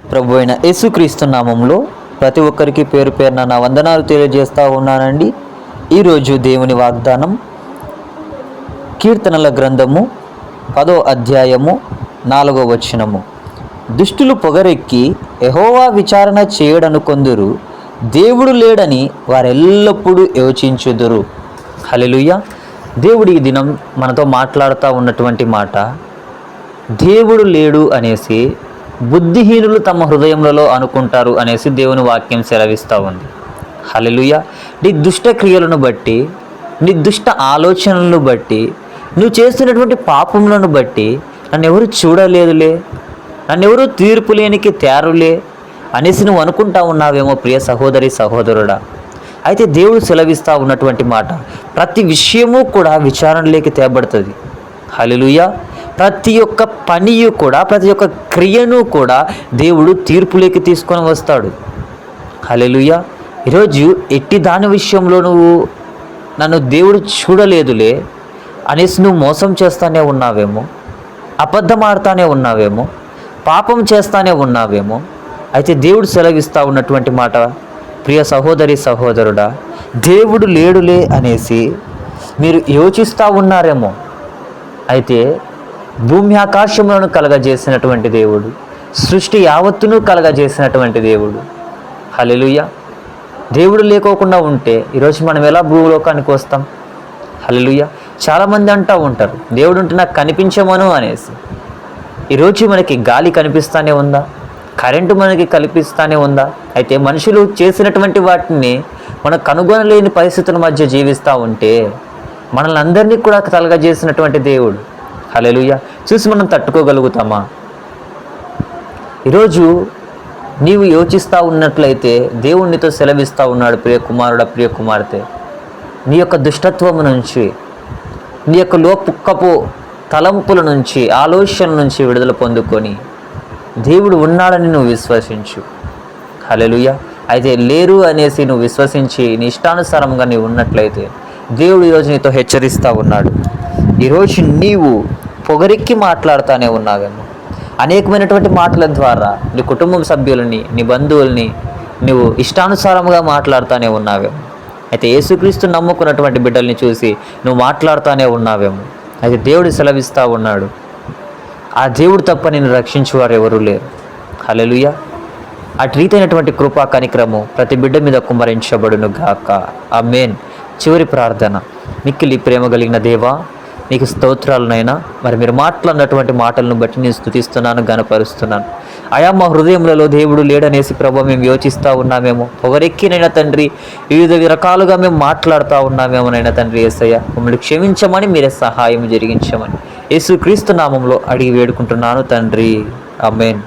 ప్రభు అయిన యేసుక్రీస్తు నామంలో ప్రతి ఒక్కరికి పేరు పేరున నా వందనాలు తెలియజేస్తూ ఉన్నానండి. ఈరోజు దేవుని వాగ్దానం కీర్తనల గ్రంథము 10వ అధ్యాయము 4వ వచనము. దుష్టులు పొగరెక్కి యెహోవా విచారణ చేయడనుకొందురు, దేవుడు లేడని వారెల్లప్పుడూ యోచించుదురు. హల్లెలూయా. దేవుడి ఈ దినం మనతో మాట్లాడుతూ ఉన్నటువంటి మాట, దేవుడు లేడు అనేసి బుద్ధిహీనులు తమ హృదయములలో అనుకుంటారు అనేసి దేవుని వాక్యం సెలవిస్తూ ఉంది. హల్లెలూయా. నీ దుష్ట క్రియలను బట్టి, నీ దుష్ట ఆలోచనలను బట్టి, నువ్వు చేస్తున్నటువంటి పాపములను బట్టి నన్ను ఎవరు చూడలేదులే, నన్ను ఎవరు తీర్పు లేనికి తేరులే అనేసి నువ్వు అనుకుంటా ఉన్నావేమో ప్రియ సహోదరి సహోదరుడా. అయితే దేవుడు సెలవిస్తూ ఉన్నటువంటి మాట, ప్రతి విషయము కూడా విచారణలోకి తేబడుతుంది. హల్లెలూయా. ప్రతి ఒక్క పనియు కూడా, ప్రతి ఒక్క క్రియను కూడా దేవుడు తీర్పులోకి తీసుకొని వస్తాడు. హల్లెలూయా. ఈరోజు ఎట్టి దాని విషయంలో నువ్వు నన్ను దేవుడు చూడలేదులే అనేసి నువ్వు మోసం చేస్తానే ఉన్నావేమో, అబద్ధం ఆడుతానే ఉన్నావేమో, పాపం చేస్తానే ఉన్నావేమో. అయితే దేవుడు సెలవిస్తూ ఉన్నటువంటి మాట, ప్రియ సహోదరి సహోదరుడా, దేవుడు లేడులే అనేసి మీరు యోచిస్తూ ఉన్నారేమో. అయితే భూమి ఆకాశములను కలగజేసినటువంటి దేవుడు, సృష్టి యావత్తును కలగజేసినటువంటి దేవుడు. హల్లెలూయా. దేవుడు లేకోకుండా ఉంటే ఈరోజు మనం ఎలా భూలోకానికి వస్తాం? హల్లెలూయా. చాలామంది అంటూ ఉంటారు, దేవుడు ఉంటే నాకు కనిపించమను అనేసి. ఈరోజు మనకి గాలి కనిపిస్తానే ఉందా? కరెంటు మనకి కనిపిస్తానే ఉందా? అయితే మనుషులు చేసినటువంటి వాటిని మనం కనుగొనలేని పరిస్థితుల మధ్య జీవిస్తూ ఉంటే మనల్ని అందరినీ కూడా కలగజేసినటువంటి దేవుడు. హల్లెలూయా. చూసి మనం తట్టుకోగలుగుతామా? ఈరోజు నీవు యోచిస్తూ ఉన్నట్లయితే దేవుడు నీతో సెలవిస్తూ ఉన్నాడు, ప్రియ కుమారుడా, ప్రియ కుమార్తె, నీ యొక్క దుష్టత్వము నుంచి, నీ యొక్క లోపుక్కపు తలంపుల నుంచి, ఆలోచన నుంచి విడుదల పొందుకొని దేవుడు ఉన్నాడని నువ్వు విశ్వసించు. హల్లెలూయా. అయితే లేరు అనేసి నువ్వు విశ్వసించి నీ ఇష్టానుసారంగా నీవు ఉన్నట్లయితే దేవుడు ఈరోజు నీతో హెచ్చరిస్తూ ఉన్నాడు. ఈరోజు నీవు పొగరెక్కి మాట్లాడుతూనే ఉన్నావేమో, అనేకమైనటువంటి మాటల ద్వారా నీ కుటుంబ సభ్యులని, నీ బంధువుల్ని నువ్వు ఇష్టానుసారంగా మాట్లాడుతూనే ఉన్నావేమో. అయితే యేసుక్రీస్తు నమ్ముకున్నటువంటి బిడ్డల్ని చూసి నువ్వు మాట్లాడుతూనే ఉన్నావేమో. అయితే దేవుడు సెలవిస్తూ ఉన్నాడు, ఆ దేవుడు తప్ప నిన్ను రక్షించేవారు ఎవరూ లేరు. హల్లెలూయా. అటు రీతైనటువంటి కృపా కనిక్రము ప్రతి బిడ్డ మీద కుమ్మరించబడును గాక. ఆమేన్. చివరి ప్రార్థన. మిక్కిలి ప్రేమ కలిగిన దేవా, నీకు స్తోత్రాలనైనా, మరి మీరు మాట్లాడినటువంటి మాటలను బట్టి నేను స్తుతిస్తున్నాను, గణపరుస్తున్నాను. అయా, మా హృదయంలో దేవుడు లేడనేసి ప్రభు మేము యోచిస్తూ ఉన్నామేమో, పొగరెక్కినైనా తండ్రి వివిధ రకాలుగా మేము మాట్లాడుతూ ఉన్నామేమోనైనా తండ్రి యేసయ్య, మమ్మల్ని క్షమించమని, మీరే సహాయం జరిగించమని యేసుక్రీస్తు నామంలో అడిగి వేడుకుంటున్నాను తండ్రి. ఆమేన్.